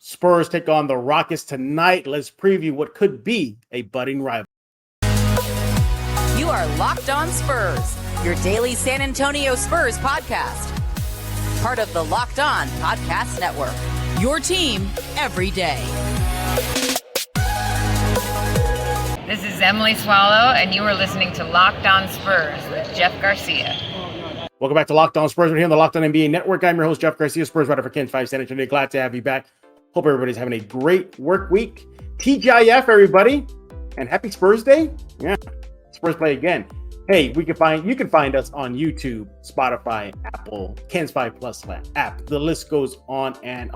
Spurs take on the Rockets tonight. Let's preview what could be a budding rival. You are Locked On Spurs, your daily San Antonio Spurs podcast. Part of the Locked On Podcast Network, your team every day. This is Emily Swallow, and you are listening to Locked On Spurs with Jeff Garcia. Welcome back to Locked On Spurs. We're here on the Locked On NBA Network. I'm your host, Jeff Garcia, Spurs writer for Ken 5 San Antonio. Glad to have you back. Hope everybody's having a great work week. TGIF, everybody, and happy Spurs Day. Yeah, Spurs play again. Hey, you can find us on YouTube, Spotify, Apple, Ken's 5 Plus app. The list goes on, and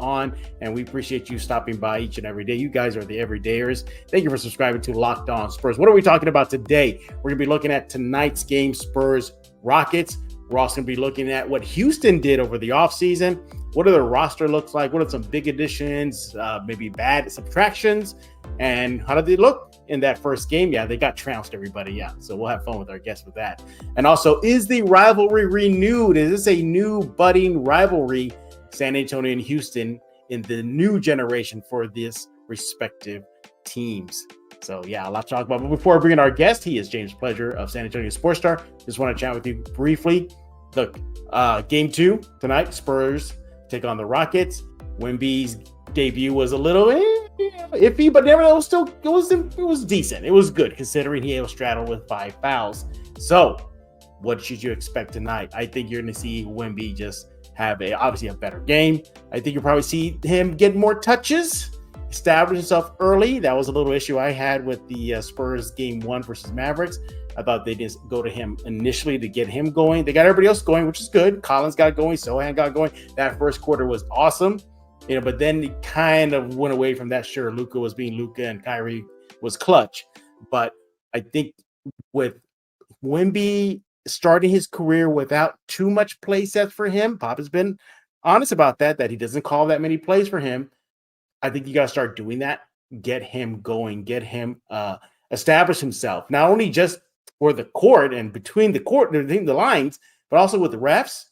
we appreciate you stopping by each and every day. You guys are the everydayers. Thank you for subscribing to Locked On Spurs. What are we talking about today? We're going to be looking at tonight's game, Spurs-Rockets. We're also going to be looking at what Houston did over the offseason. What do their roster looks like? What are some big additions, maybe bad subtractions? And how did they look in that first game? Yeah, they got trounced, everybody. Yeah, so we'll have fun with our guests with that. And also, is the rivalry renewed? Is this a new budding rivalry, San Antonio and Houston, in the new generation for this respective teams? So, yeah, a lot to talk about. But before I bring in our guest, he is James Pledger of San Antonio Sports Star. Just want to chat with you briefly. Look, game 2 tonight, Spurs take on the Rockets. Wemby's debut was a little iffy, but nevertheless, it was decent. It was good considering he was straddled with 5 fouls. So, what should you expect tonight? I think you're going to see Wemby just have obviously a better game. I think you'll probably see him get more touches, establish himself early. That was a little issue I had with the Spurs game 1 versus Mavericks. I thought they didn't go to him initially to get him going. They got everybody else going, which is good. Collins got going. Sohan got going. That first quarter was awesome. But then he kind of went away from that. Sure, Luka was being Luka and Kyrie was clutch. But I think with Wemby starting his career without too much play set for him, Pop has been honest about that he doesn't call that many plays for him. I think you got to start doing that. Get him going. Get him establish himself. Not only just for the court and between the lines, but also with the refs.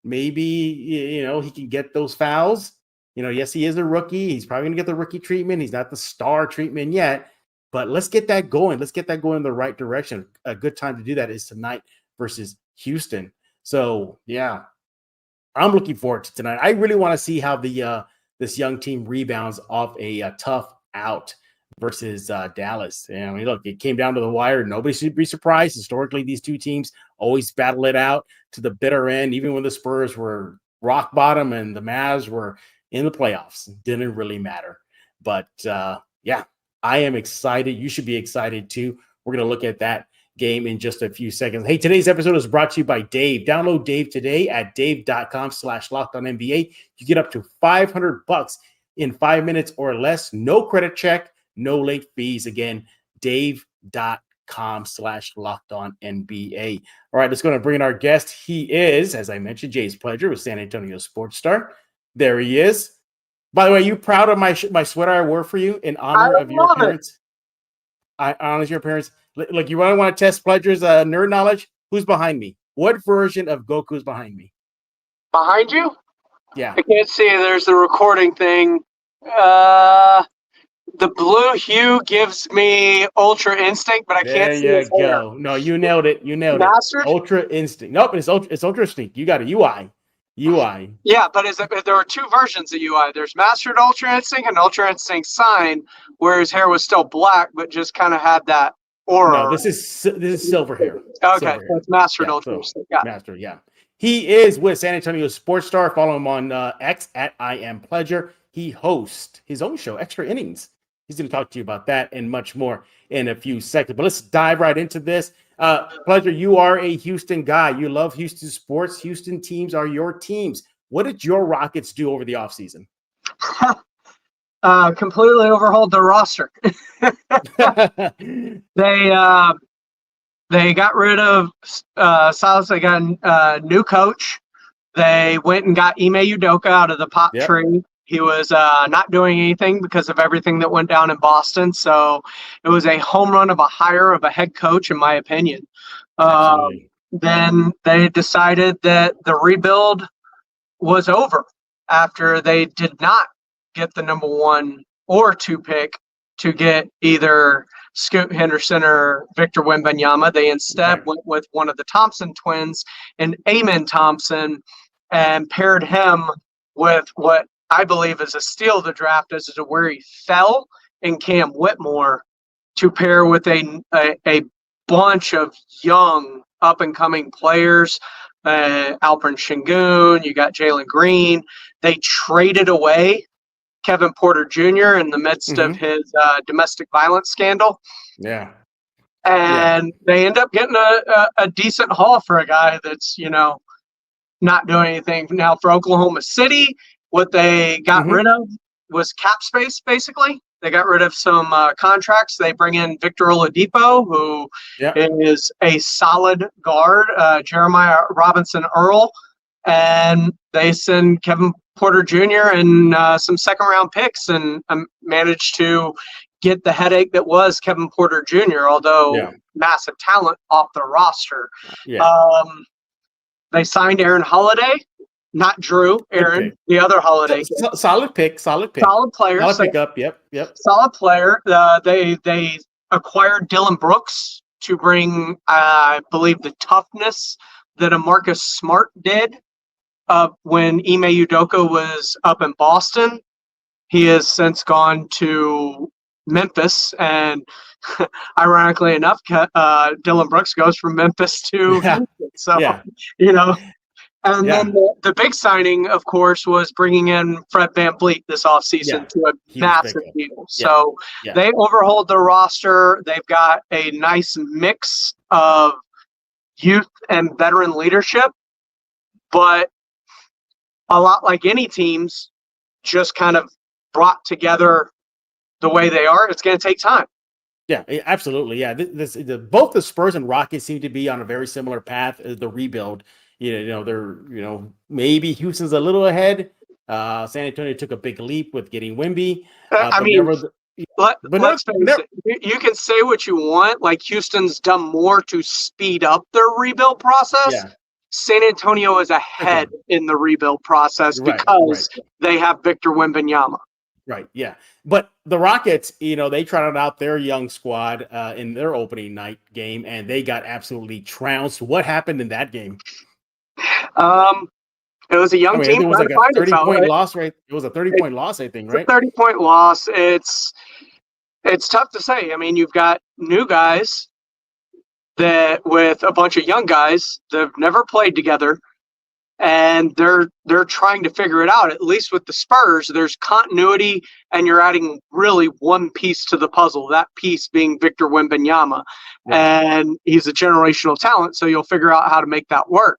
Maybe, he can get those fouls. Yes, he is a rookie. He's probably going to get the rookie treatment. He's not the star treatment yet, but let's get that going. Let's get that going in the right direction. A good time to do that is tonight versus Houston. So, yeah, I'm looking forward to tonight. I really want to see how this young team rebounds off a tough out versus Dallas. Look, it came down to the wire. Nobody should be surprised. Historically, these two teams always battle it out to the bitter end, even when the Spurs were rock bottom and the Mavs were in the playoffs. It didn't really matter. But, yeah, I am excited. You should be excited, too. We're going to look at that game in just a few seconds. Hey, today's episode is brought to you by Dave. Download Dave today at dave.com/LockedOnNBA. You get up to $500 in 5 minutes or less. No credit check. No late fees. Again, dave.com/LockedOnNBA. All right, let's go and bring in our guest. He is, as I mentioned, James Pledger with San Antonio Sports Star. There he is. By the way, you proud of my sweater I wore for you in honor of your parents? I honor your parents. Look, you want to test Pledger's nerd knowledge? Who's behind me? What version of Goku's behind me? Behind you? Yeah. I can't see. There's the recording thing. The blue hue gives me Ultra Instinct, but I can't see his hair. No, you nailed it. Mastered? Ultra Instinct. Nope, it's Ultra Instinct. You got a UI. Yeah, but there are 2 versions of UI. There's Mastered Ultra Instinct and Ultra Instinct Sign, where his hair was still black, but just kind of had that aura. No, this is silver hair. Okay, so it's Mastered Ultra Instinct. Yeah. Mastered, yeah. He is with San Antonio Sports Star. Follow him on X at @IamPledger. He hosts his own show, Extra Innings. He's going to talk to you about that and much more in a few seconds. But let's dive right into this. Pledger, you are a Houston guy. You love Houston sports. Houston teams are your teams. What did your Rockets do over the offseason? Completely overhauled their roster. They got rid of Silas. They got a new coach. They went and got Ime Udoka out of the pop tree. He was not doing anything because of everything that went down in Boston. So it was a home run of a hire of a head coach, in my opinion. Then they decided that the rebuild was over after they did not get the number 1 or 2 pick to get either Scoot Henderson or Victor Wembanyama. They instead went with one of the Thompson twins and Amen Thompson and paired him with what I believe is a steal of the draft as to where he fell in Cam Whitmore to pair with a bunch of young up-and-coming players, Alperen Sengun, you got Jalen Green. They traded away Kevin Porter Jr. in the midst of his domestic violence scandal. Yeah. And they end up getting a decent haul for a guy that's, not doing anything. Now for Oklahoma City, what they got rid of was cap space, basically. They got rid of some contracts. They bring in Victor Oladipo, who is a solid guard, Jeremiah Robinson Earl, and they send Kevin Porter Jr. and some second-round picks and managed to get the headache that was Kevin Porter Jr., although massive talent off the roster. They signed Aaron Holiday, not Drew, Aaron, the other Holiday. Solid pick. Solid player. Solid pickup. Yep. Solid player. They acquired Dylan Brooks to bring, I believe, the toughness that a Marcus Smart did when Ime Udoka was up in Boston. He has since gone to Memphis, and ironically enough, Dylan Brooks goes from Memphis to Memphis. So, and then the big signing, of course, was bringing in Fred VanVleet this offseason to a massive deal. So they overhauled the roster. They've got a nice mix of youth and veteran leadership, but a lot like any teams, just kind of brought together the way they are. It's going to take time. Yeah, absolutely. Yeah, both the Spurs and Rockets seem to be on a very similar path as the rebuild. They're maybe Houston's a little ahead. San Antonio took a big leap with getting Wemby. Let's face it. You can say what you want. Like Houston's done more to speed up their rebuild process. Yeah. San Antonio is ahead in the rebuild process because they have Victor Wembanyama. Right. Yeah. But the Rockets, they trotted out their young squad in their opening night game, and they got absolutely trounced. What happened in that game? It was a young team. It was like a 30-point loss, right? It was a 30-point loss, I think, right? A 30-point loss. It's tough to say. I mean, you've got new guys that with a bunch of young guys that have never played together, and they're trying to figure it out. At least with the Spurs, there's continuity, and you're adding really one piece to the puzzle, that piece being Victor Wembanyama. And he's a generational talent, so you'll figure out how to make that work.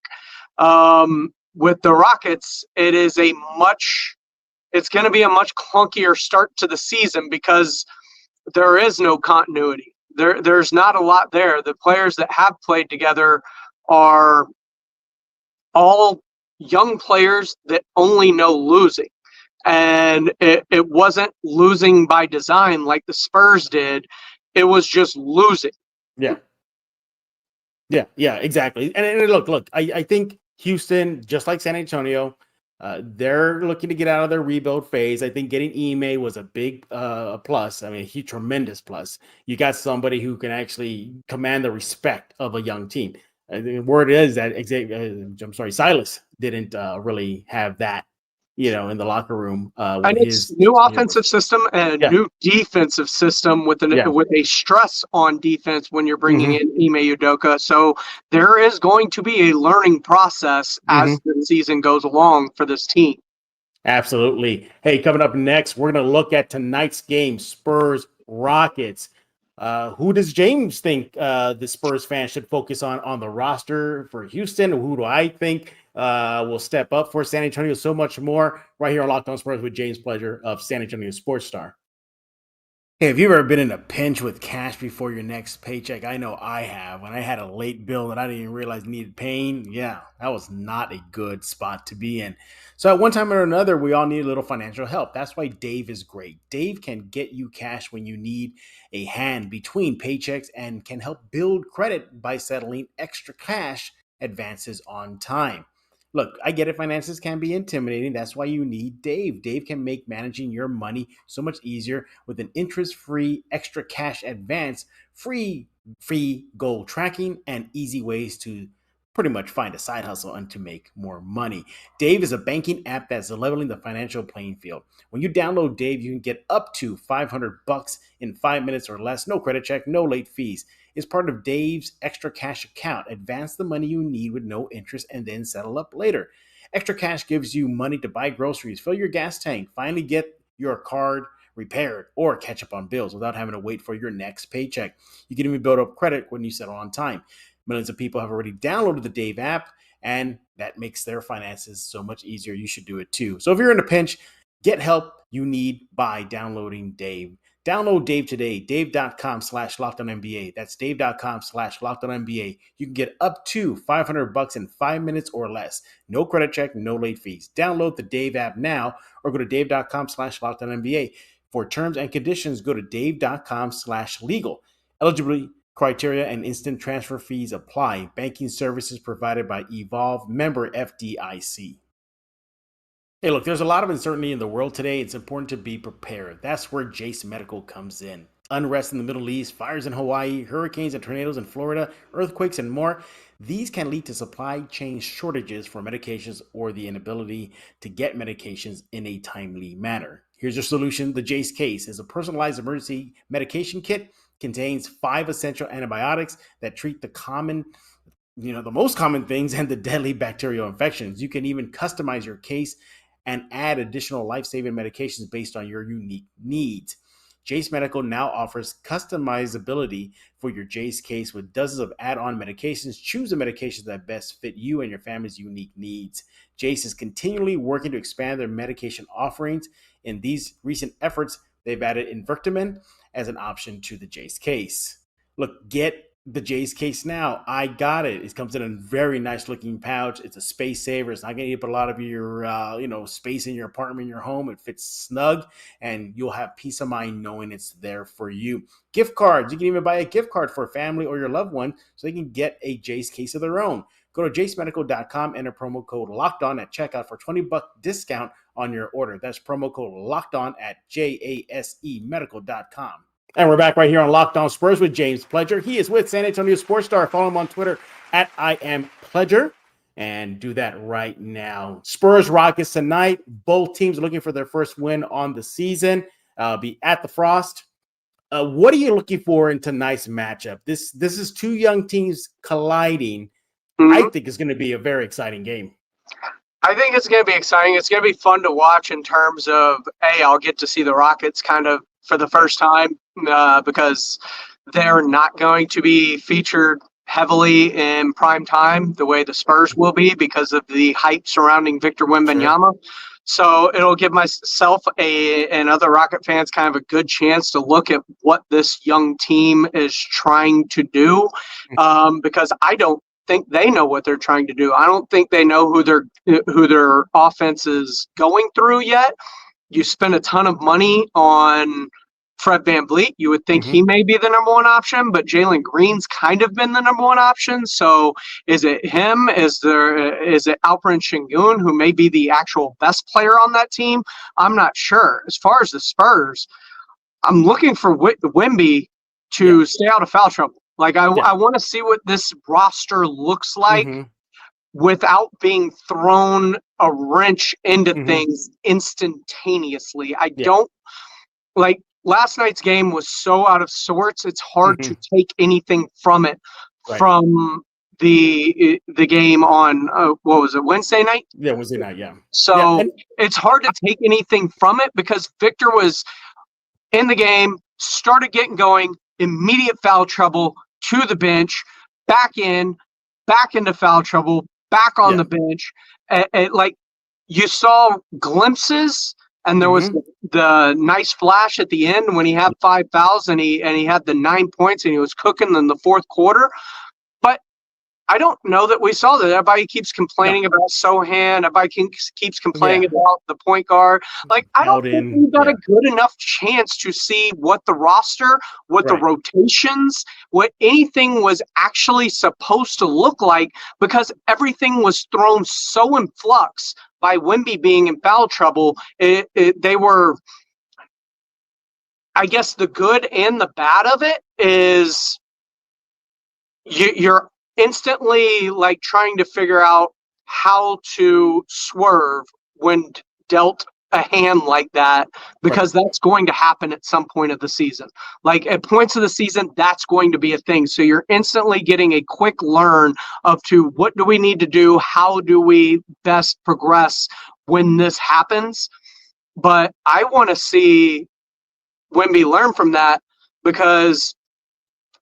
With the Rockets, it's going to be a much clunkier start to the season because there is no continuity. There's not a lot there. The players that have played together are all young players that only know losing. And it wasn't losing by design like the Spurs did. It was just losing. Yeah, exactly. And look, I think Houston, just like San Antonio, they're looking to get out of their rebuild phase. I think getting Ime was a big plus. I mean, a tremendous plus. You got somebody who can actually command the respect of a young team. The word is that Silas didn't really have that, in the locker room. And it's new offensive system and new defensive system with a stress on defense when you're bringing in Ime Udoka. So there is going to be a learning process as the season goes along for this team. Absolutely. Hey, coming up next, we're going to look at tonight's game, Spurs-Rockets. Who does James think the Spurs fans should focus on the roster for Houston? Who do I think will step up for San Antonio? So much more right here on Locked On Spurs with James Pleasure of San Antonio Sports Star. Hey, have you ever been in a pinch with cash before your next paycheck? I know I have. When I had a late bill that I didn't even realize needed paying, that was not a good spot to be in. So at one time or another, we all need a little financial help. That's why Dave is great. Dave can get you cash when you need a hand between paychecks and can help build credit by settling extra cash advances on time. Look, I get it. Finances can be intimidating. That's why you need Dave. Dave can make managing your money so much easier with an interest-free extra cash advance, free goal tracking, and easy ways to pretty much find a side hustle and to make more money. Dave is a banking app that's leveling the financial playing field. When you download Dave, you can get up to $500 in 5 minutes or less. No credit check, no late fees. It's part of Dave's Extra Cash account. Advance the money you need with no interest and then settle up later. Extra Cash gives you money to buy groceries, fill your gas tank, finally get your card repaired, or catch up on bills without having to wait for your next paycheck. You can even build up credit when you settle on time. Millions of people have already downloaded the Dave app, and that makes their finances so much easier. You should do it too. So if you're in a pinch, get help you need by downloading Dave. Download Dave today, dave.com/LockedOnNBA. That's dave.com/LockedOnNBA. You can get up to $500 in 5 minutes or less. No credit check, no late fees. Download the Dave app now or go to dave.com/LockedOnNBA. For terms and conditions, go to dave.com/legal. Eligibility criteria and instant transfer fees apply. Banking services provided by Evolve, member FDIC. Hey, look, there's a lot of uncertainty in the world today. It's important to be prepared. That's where Jace Medical comes in. Unrest in the Middle East, fires in Hawaii, hurricanes and tornadoes in Florida, earthquakes, and more. These can lead to supply chain shortages for medications or the inability to get medications in a timely manner. Here's your solution. The Jace Case is a personalized emergency medication kit. Contains 5 essential antibiotics that treat the most common things and the deadly bacterial infections. You can even customize your case and add additional life-saving medications based on your unique needs. Jace Medical now offers customizability for your Jace case with dozens of add-on medications. Choose the medications that best fit you and your family's unique needs. Jace is continually working to expand their medication offerings. In these recent efforts, they've added Invertamin as an option to the Jace case. Look, get the Jace case now. I got it. It comes in a very nice looking pouch. It's a space saver. It's not going to eat up a lot of your space in your apartment, your home. It fits snug, and you'll have peace of mind knowing it's there for you. Gift cards. You can even buy a gift card for a family or your loved one so they can get a Jace case of their own. Go to jacemedical.com, enter promo code LOCKEDON at checkout for $20 discount on your order. That's promo code LOCKEDON at jasemedical.com. And we're back right here on Locked On Spurs with James Pledger. He is with San Antonio Sports Star. Follow him on Twitter at IamPledger. And do that right now. Spurs-Rockets tonight. Both teams are looking for their first win on the season. Be at the Frost. What are you looking for in tonight's matchup? This is two young teams colliding. I think it's going to be a very exciting game. I think it's going to be exciting. It's going to be fun to watch in terms of, I'll get to see the Rockets kind of for the first time because they're not going to be featured heavily in prime time the way the Spurs will be because of the hype surrounding Victor Wembanyama. Sure. So it'll give myself and other Rocket fans kind of a good chance to look at what this young team is trying to do because I don't think they know what they're trying to do. I don't think they know who their offense is going through yet. You spend a ton of money on Fred VanVleet. You would think he may be the number one option, but Jalen Green's kind of been the number one option. So is it him? Is it Alperen Sengun, who may be the actual best player on that team? I'm not sure. As far as the Spurs, I'm looking for Wemby to stay out of foul trouble. Like I want to see what this roster looks like without being thrown a wrench into things instantaneously. I don't like last night's game was so out of sorts. It's hard to take anything from it from the game on what was it, Wednesday night? Yeah, Wednesday night. Yeah. So it's hard to take anything from it because Victor was in the game, started getting going, immediate foul trouble. To the bench, back into foul trouble, back on the bench. Like you saw glimpses, and there was the nice flash at the end when he had 5 fouls and he had the 9 points and he was cooking in the fourth quarter. But I don't know that we saw that. Everybody keeps complaining about Sohan. Everybody keeps complaining about the point guard. Like, I don't think we got a good enough chance to see what the roster, what the rotations, what anything was actually supposed to look like, because everything was thrown so in flux by Wemby being in foul trouble. They were, I guess the good and the bad of it is you're instantly like trying to figure out how to swerve when dealt a hand like that, because that's going to happen at some point of the season. Like at points of the season, that's going to be a thing. So you're instantly getting a quick learn of to what do we need to do? How do we best progress when this happens? But I want to see Wemby learn from that, because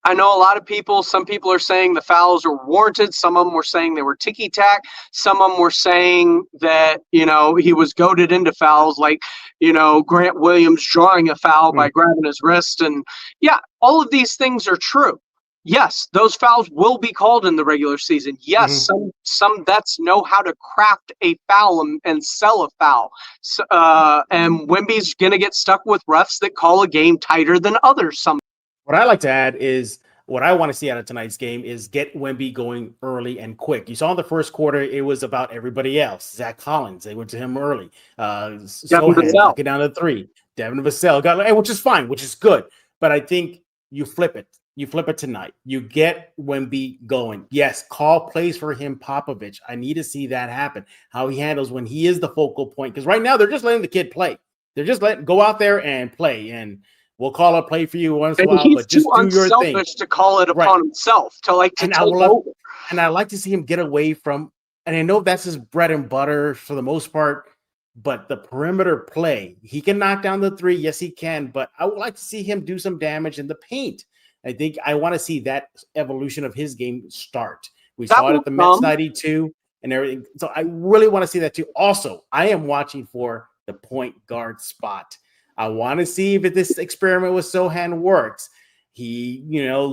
I know a lot of people, some people are saying the fouls are warranted. Some of them were saying they were ticky-tack. Some of them were saying that, he was goaded into fouls, like, Grant Williams drawing a foul by grabbing his wrist. And yeah, all of these things are true. Yes, those fouls will be called in the regular season. Yes, some vets know how to craft a foul and sell a foul. So, and Wemby's going to get stuck with refs that call a game tighter than others sometimes. What I like to add is what I want to see out of tonight's game is get Wemby going early and quick. You saw in the first quarter, it was about everybody else. Zach Collins, they went to him early. Sohan knocking down to 3. Devin Vassell got, which is fine, which is good. But I think you flip it. You flip it tonight. You get Wemby going. Yes, call plays for him, Popovich. I need to see that happen. How he handles when he is the focal point. Because right now they're just letting the kid play. They're just letting go out there and play. And we'll call a play for you once in a while, but just do your thing. To call it upon himself to take over. And I like to see him get away from. And I know that's his bread and butter for the most part. But the perimeter play, he can knock down the 3. Yes, he can. But I would like to see him do some damage in the paint. I want to see that evolution of his game start. We saw it at the Mets 92 and everything. So I really want to see that too. Also, I am watching for the point guard spot. I want to see if this experiment with Sohan works. He,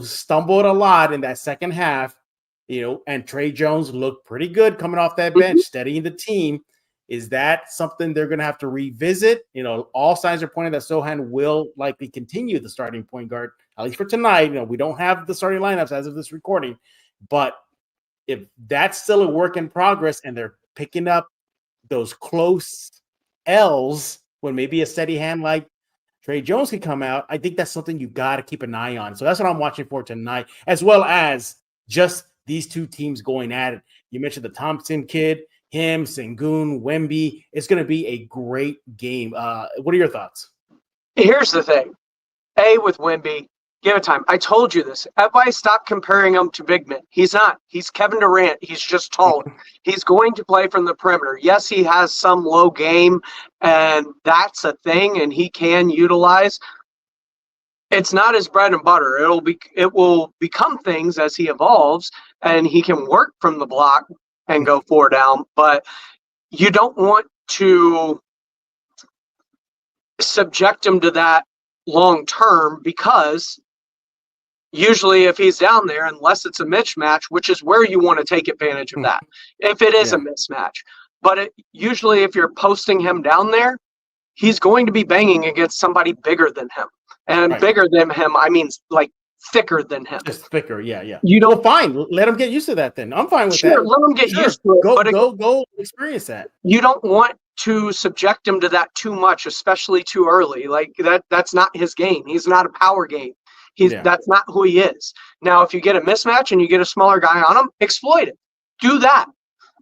stumbled a lot in that second half, and Trey Jones looked pretty good coming off that bench, steadying the team. Is that something they're going to have to revisit? All signs are pointing that Sohan will likely continue the starting point guard, at least for tonight. We don't have the starting lineups as of this recording, but if that's still a work in progress and they're picking up those close L's when maybe a steady hand like Trey Jones could come out, I think that's something you got to keep an eye on. So that's what I'm watching for tonight, as well as just these two teams going at it. You mentioned the Thompson kid, him, Sengun, Wemby. It's going to be a great game. What are your thoughts? Here's the thing. With Wemby, give it time. I told you this. Everybody stop comparing him to big men. He's not. He's Kevin Durant. He's just taller. He's going to play from the perimeter. Yes, he has some low game, and that's a thing, and he can utilize. It's not his bread and butter. It will become things as he evolves, and he can work from the block and go 4 down, but you don't want to subject him to that long term, because usually if he's down there, unless it's a mismatch, which is where you want to take advantage of that, if it is a mismatch. But usually if you're posting him down there, he's going to be banging against somebody bigger than him. And bigger than him, I mean like thicker than him. Just thicker, yeah. You don't fine. Let him get used to that then. I'm fine with that. Let him get used to it. Go experience that. You don't want to subject him to that too much, especially too early. Like that's not his game. He's not a power game. That's not who he is. Now, if you get a mismatch and you get a smaller guy on him, exploit it. Do that.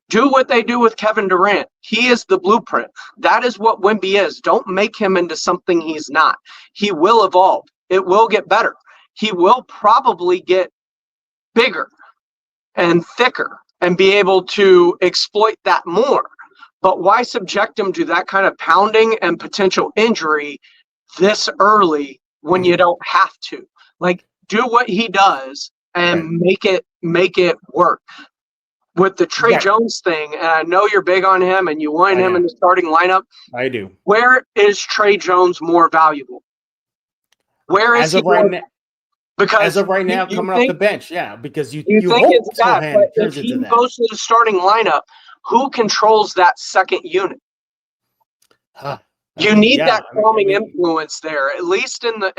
Do what they do with Kevin Durant. He is the blueprint. That is what Wemby is. Don't make him into something he's not. He will evolve. It will get better. He will probably get bigger and thicker and be able to exploit that more. But why subject him to that kind of pounding and potential injury this early when you don't have to? Like, do what he does and make it work. With the Trey Jones thing, and I know you're big on him and you want him in the starting lineup. I do. Where is Trey Jones more valuable? Where is he? Because as of right now, you coming think, off the bench, yeah, because you think hope it's that, Sohan but turns if he into that. goes to the starting lineup, who controls that second unit? You need that calming influence there, at least in the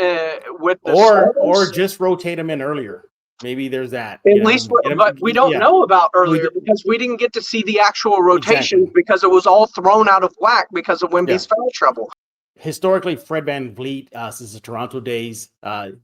with the or starters. just rotate him in earlier. Maybe there's that. At least, but we don't know about earlier because we didn't get to see the actual rotations because it was all thrown out of whack because of Wemby's foul trouble. Historically, Fred VanVleet, since the Toronto days,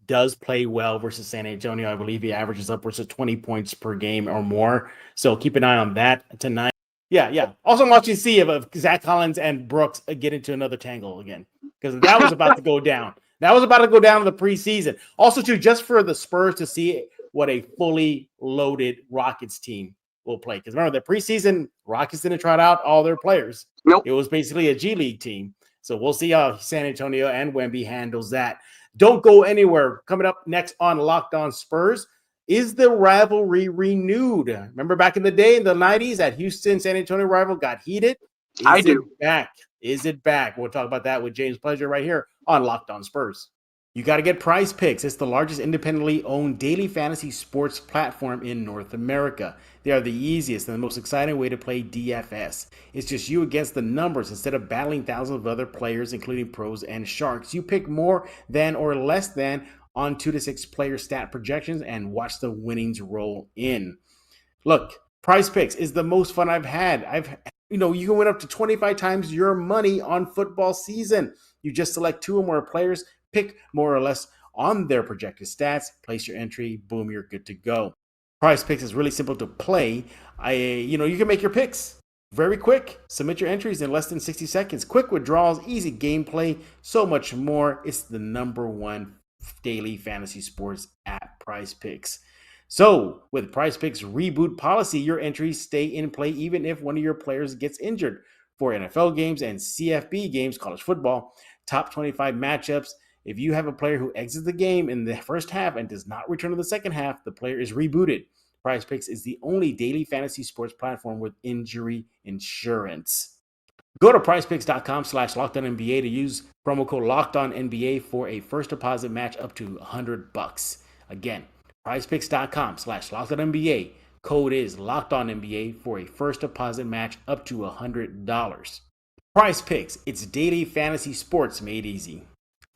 does play well versus San Antonio. I believe he averages upwards of 20 points per game or more. So keep an eye on that tonight. Yeah. Also, I'm watching to see if Zach Collins and Brooks get into another tangle again, because that was about to go down. That was about to go down in the preseason. Also, too, just for the Spurs to see what a fully loaded Rockets team will play. Because remember, the preseason, Rockets didn't try out all their players. Nope. It was basically a G League team. So we'll see how San Antonio and Wemby handles that. Don't go anywhere. Coming up next on Locked On Spurs, is the rivalry renewed? Remember back in the day in the 90s, that Houston-San Antonio rival got heated? Is it back? Is it back? We'll talk about that with James Pleasure right here on Locked On Spurs. You got to get PrizePicks. It's the largest independently owned daily fantasy sports platform in North America. They are the easiest and the most exciting way to play DFS. It's just you against the numbers instead of battling thousands of other players, including pros and sharks. You pick more than or less than on 2 to 6 player stat projections and watch the winnings roll in. Look, PrizePicks is the most fun I've had. You can win up to 25 times your money on football season. You just select 2 or more players, pick more or less on their projected stats, place your entry, boom, you're good to go. PrizePicks is really simple to play. You can make your picks very quick. Submit your entries in less than 60 seconds. Quick withdrawals, easy gameplay, so much more. It's the #1 daily fantasy sports app, PrizePicks. So, with PrizePicks reboot policy, your entries stay in play even if one of your players gets injured. For NFL games and CFB games, college football, top 25 matchups, if you have a player who exits the game in the first half and does not return to the second half, the player is rebooted. PrizePicks is the only daily fantasy sports platform with injury insurance. Go to prizepicks.com/LockedOnNBA to use promo code LockedOnNBA for a first deposit match up to $100. Again, prizepicks.com/LockedOnNBA. Code is LockedOnNBA for a first deposit match up to $100. PrizePicks, it's daily fantasy sports made easy.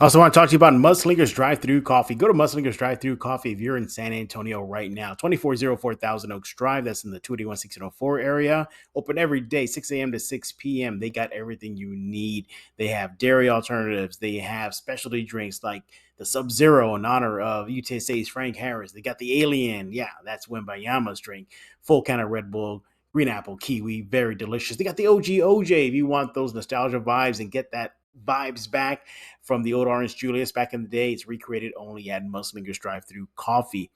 I also want to talk to you about Mudslingers Drive-Thru Coffee. Go to Mudslingers Drive-Thru Coffee if you're in San Antonio right now. 2404 Thousand Oaks Drive. That's in the 281-1604 area. Open every day, 6 a.m. to 6 p.m. They got everything you need. They have dairy alternatives. They have specialty drinks like the Sub-Zero in honor of UTSA's Frank Harris. They got the Alien. Yeah, that's Wembayama's drink. Full can of Red Bull. Green apple, kiwi, very delicious. They got the OG OJ if you want those nostalgia vibes and get that vibes back from the old Orange Julius back in the day. It's recreated only at Mudslingers Drive-Thru Coffee.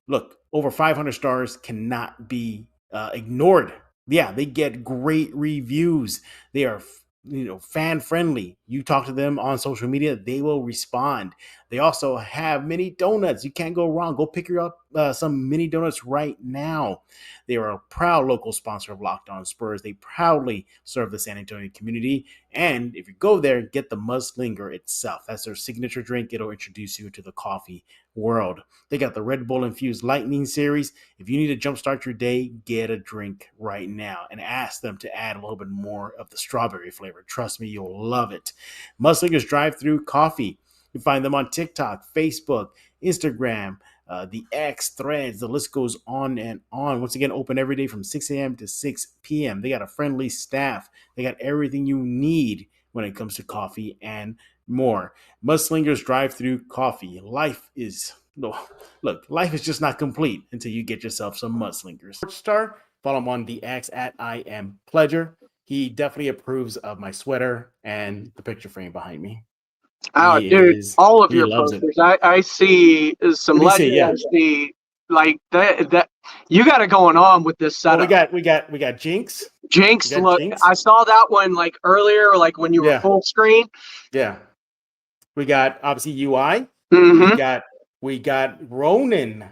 Look, over 500 stars cannot be ignored. Yeah, they get great reviews. They are fan friendly. You talk to them on social media, they will respond. They also have mini donuts. You can't go wrong. Go pick up some mini donuts right now. They are a proud local sponsor of Locked On Spurs. They proudly serve the San Antonio community. And if you go there, get the Mudslinger itself. That's their signature drink. It'll introduce you to the coffee world. They got the Red Bull Infused Lightning series. If you need to jumpstart your day, get a drink right now and ask them to add a little bit more of the strawberry flavor. Trust me, you'll love it. Mudslingers Drive-Thru Coffee. You find them on TikTok, Facebook, Instagram, the X, Threads. The list goes on and on. Once again, open every day from 6 a.m. to 6 p.m. They got a friendly staff. They got everything you need when it comes to coffee and more. Mudslingers Drive-Thru Coffee. Life is just not complete until you get yourself some Mudslingers. Star, follow him on the X at I Am Pleasure. He definitely approves of my sweater and the picture frame behind me. Oh, dude, all of your posters. I see some legend. I see like that. You got it going on with this setup. Well, we got Jinx. Look, Jinx. I saw that one like earlier, like when you were full screen. Yeah. We got obviously UI. Mm-hmm. We got Ronin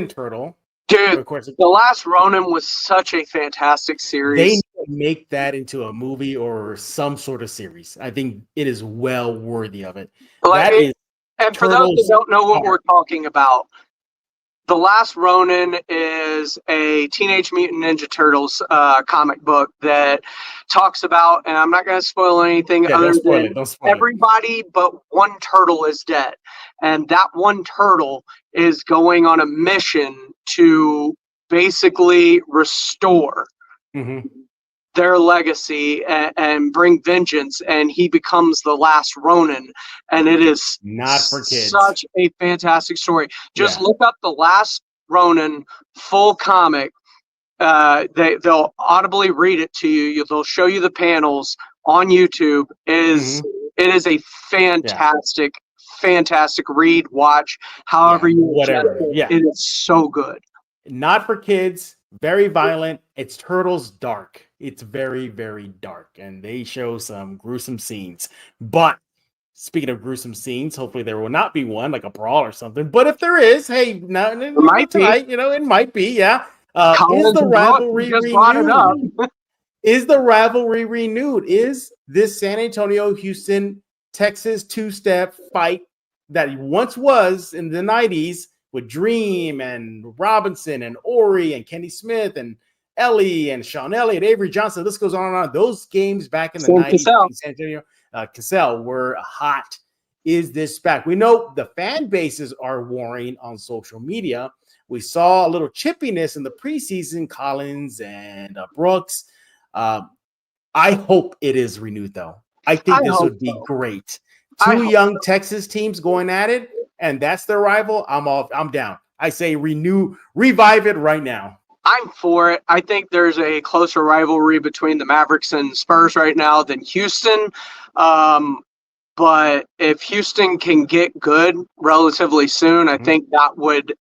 Turtle. Dude, of course, the last Ronin was such a fantastic series. They need to make that into a movie or some sort of series. I think it is well worthy of it. And for those that don't know what we're talking about, The Last Ronin is a Teenage Mutant Ninja Turtles comic book that talks about, and I'm not going to spoil anything other than everybody but one turtle is dead. And that one turtle is going on a mission to basically restore their legacy and bring vengeance, and he becomes the last Ronin, and it is not for kids. Such a fantastic story. Just look up The Last Ronin full comic. They'll audibly read it to you. They'll show you the panels on YouTube. It is a fantastic read, watch, however it is so good. Not for kids, very violent. It's Turtles dark. It's very, very dark, and they show some gruesome scenes. But speaking of gruesome scenes, hopefully there will not be one, like a brawl or something. But if there is, hey, it might tonight, be. It might be, yeah. Is the rivalry renewed? Is the rivalry renewed? Is this San Antonio, Houston, Texas two-step fight that once was in the 90s with Dream and Robinson and Ori and Kenny Smith and Ellie and Sean Elliott, Avery Johnson, this goes on and on. Those games back in the 90s in San Antonio, Cassell were hot. Is this back? We know the fan bases are warring on social media. We saw a little chippiness in the preseason, Collins and Brooks. I hope it is renewed, though. I think this would be great. Two young Texas teams going at it, and that's their rival. I'm down. I say revive it right now. I'm for it. I think there's a closer rivalry between the Mavericks and Spurs right now than Houston. But if Houston can get good relatively soon, I think that would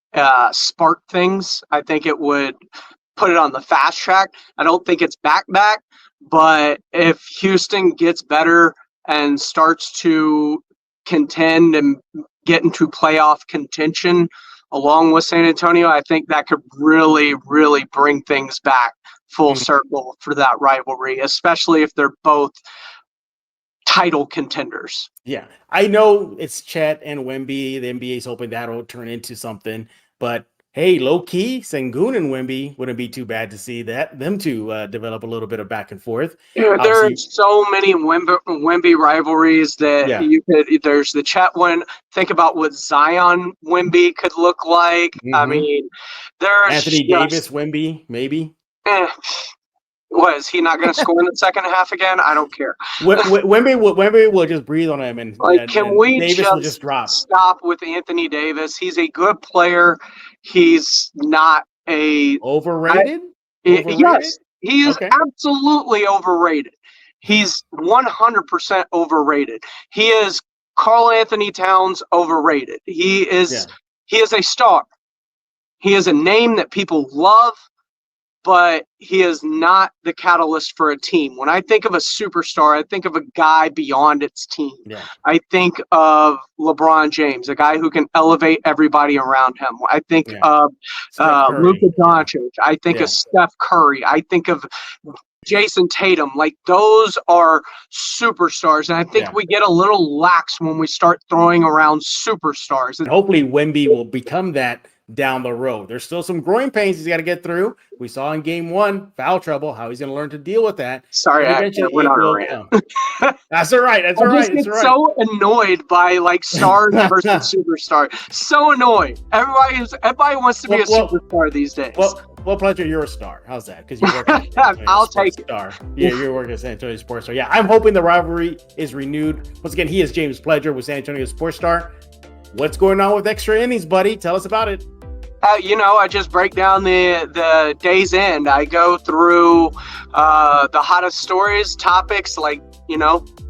spark things. I think it would put it on the fast track. I don't think it's back, but if Houston gets better and starts to contend and get into playoff contention along with San Antonio, I think that could really, really bring things back full circle for that rivalry, especially if they're both title contenders. Yeah, I know it's Chet and Wemby. The NBA's hoping that'll turn into something, but hey, low key, Sengun and Wemby wouldn't be too bad to see them two develop a little bit of back and forth. Yeah, there are so many Wemby rivalries that you could. There's the Chet one. Think about what Zion Wemby could look like. I mean, there's Anthony Davis Wemby, maybe. Was he not going to score in the second half again? I don't care. Wemby will just breathe on him, and we Davis will just drop. Stop with Anthony Davis? He's a good player. He's not overrated. Yes, he is absolutely overrated. He's 100% overrated. He is Karl Anthony Towns overrated. He is a star. He is a name that people love, but he is not the catalyst for a team. When I think of a superstar, I think of a guy beyond its team. Yeah. I think of LeBron James, a guy who can elevate everybody around him. I think of Luka Doncic. I think of Steph Curry. I think of Jason Tatum. Like, those are superstars. And I think we get a little lax when we start throwing around superstars. And hopefully Wemby will become that down the road. There's still some growing pains he's got to get through. We saw in game 1, foul trouble, how he's going to learn to deal with that. Sorry, I went on a rant. That's all right. That's all right. I just get so annoyed by stars versus superstars. So annoyed. Everybody wants to be a superstar these days. Well, Pleasure, you're a star. How's that? Because you work at I'll take it. Star. Yeah, you're working at San Antonio Sports Star. Yeah, I'm hoping the rivalry is renewed. Once again, he is James Pleasure with San Antonio Sports Star. What's going on with extra innings, buddy? Tell us about it. I just break down the day's end. I go through the hottest stories, topics like,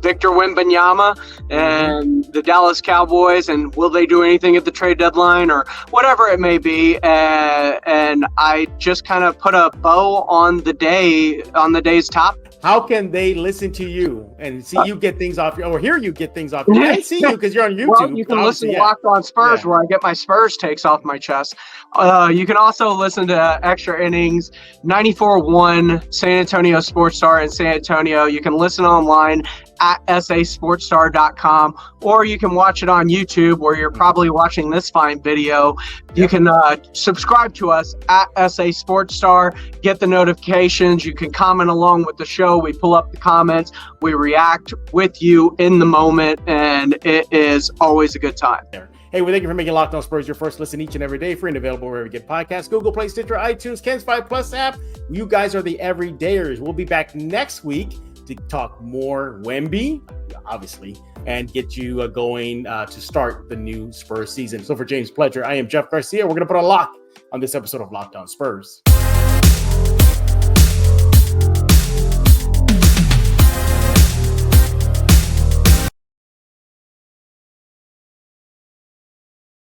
Victor Wembanyama and the Dallas Cowboys, and will they do anything at the trade deadline or whatever it may be. And I just kind of put a bow on the day's topic. How can they listen to you and see you get things off or hear you get things off? I see you because you're on YouTube. Well, you can listen to Locked On Spurs where I get my Spurs takes off my chest. You can also listen to Extra Innings, 94.1 San Antonio Sports Star in San Antonio. You can listen online at sasportstar.com, or you can watch it on YouTube where you're probably watching this fine video. You can subscribe to us at SA Sports Star, get the notifications. You can comment along with the show. We pull up the comments. We react with you in the moment, and it is always a good time. Hey, we thank you for making Locked On Spurs your first listen each and every day. Free and available wherever you get podcasts, Google Play, Stitcher, iTunes, Ken's 5 Plus app. You guys are the everydayers. We'll be back next week to talk more Wemby, obviously, and get you going to start the new Spurs season. So for James Pledger, I am Jeff Garcia. We're going to put a lock on this episode of Locked On Spurs.